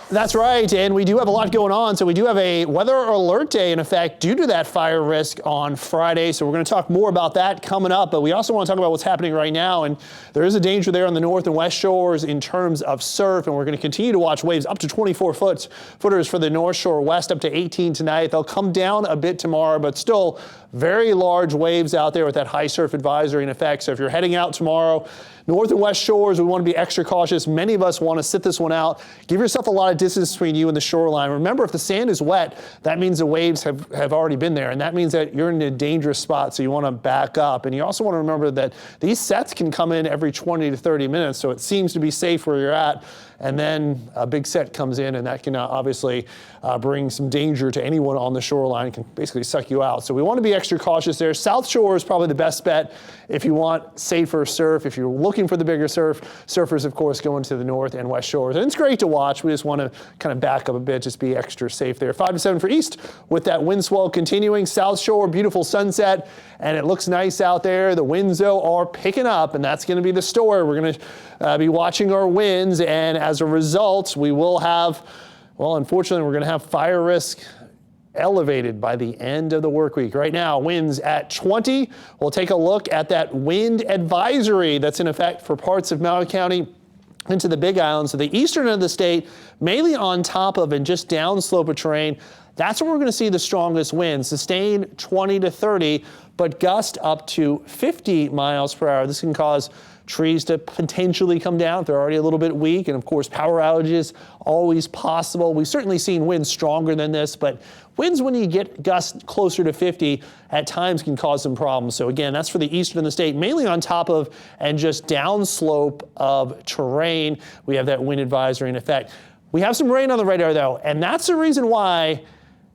That's right, and we do have a lot going on. So we do have a weather alert day in effect due to that fire risk on Friday. So we're going to talk more about that coming up, but we also want to talk about what's happening right now. And there is a danger there on the north and west shores in terms of surf, and we're going to continue to watch waves up to 24 footers for the north shore, west up to 18 tonight. They'll come down a bit tomorrow, but still very large waves out there with that high surf advisory in effect. So if you're heading out tomorrow, north and west shores, we want to be extra cautious. Many of us want to sit this one out. Give yourself a lot of distance between you and the shoreline. Remember, if the sand is wet, that means the waves have already been there, and that means that you're in a dangerous spot, so you want to back up. And you also want to remember that these sets can come in every 20 to 30 minutes, so it seems to be safe where you're at. And then a big set comes in, and that can obviously bring some danger to anyone on the shoreline. It can basically suck you out. So we want to be extra cautious there. South Shore is probably the best bet if you want safer surf. If you're looking for the bigger surf, surfers, of course, going to the north and west shores. And it's great to watch. We just want to kind of back up a bit, just be extra safe there. 5 to 7 for east with that wind swell continuing. South Shore, beautiful sunset, and it looks nice out there. The winds, though, are picking up, and that's going to be the story. We're going to be watching our winds, and as a result, we will have, well, unfortunately, we're going to have fire risk elevated by the end of the work week. Right now, winds at 20. We'll take a look at that wind advisory that's in effect for parts of Maui County into the Big Island. So the eastern end of the state, mainly on top of and just downslope of terrain. That's where we're going to see the strongest winds, sustained 20 to 30, but gust up to 50 miles per hour. This can cause trees to potentially come down if they're already a little bit weak. And of course, power outages, always possible. We've certainly seen winds stronger than this, but winds when you get gusts closer to 50 at times can cause some problems. So again, that's for the eastern of the state, mainly on top of and just downslope of terrain. We have that wind advisory in effect. We have some rain on the radar though, and that's the reason why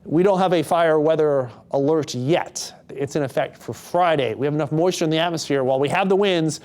we don't have a fire weather alert yet. It's in effect for Friday. We have enough moisture in the atmosphere. While we have the winds,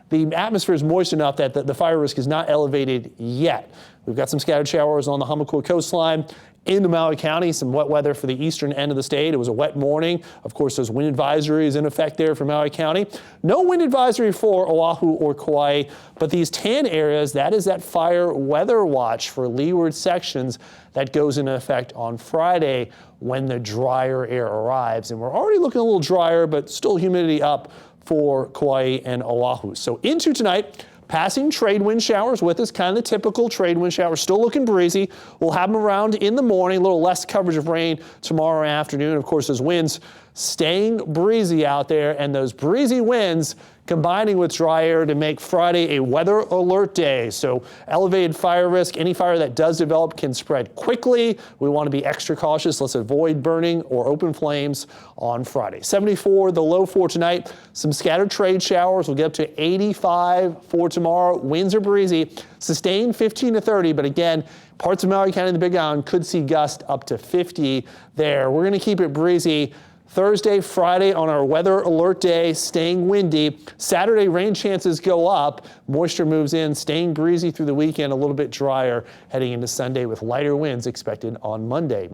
the atmosphere is moist enough that the fire risk is not elevated yet. We've got some scattered showers on the Hamakua coastline into Maui County, some wet weather for the eastern end of the state. It was a wet morning. Of course, there's wind advisories in effect there for Maui County. No wind advisory for Oahu or Kauai, but these tan areas, that is that fire weather watch for leeward sections that goes into effect on Friday when the drier air arrives. And we're already looking a little drier, but still humidity up for Kauai and Oahu. So into tonight, passing trade wind showers with us, kind of the typical trade wind showers, still looking breezy. We'll have them around in the morning, a little less coverage of rain tomorrow afternoon. Of course, those winds staying breezy out there, and those breezy winds combining with dry air to make Friday a weather alert day. So elevated fire risk, any fire that does develop can spread quickly. We want to be extra cautious. Let's avoid burning or open flames on Friday. 74, the low for tonight. Some scattered trade showers. We'll get up to 85 for tomorrow. Winds are breezy, sustained 15 to 30, but again, parts of Maui County and the Big Island could see gusts up to 50 there. We're going to keep it breezy Thursday, Friday on our weather alert day, staying windy. Saturday, rain chances go up. Moisture moves in, staying breezy through the weekend, a little bit drier heading into Sunday with lighter winds expected on Monday.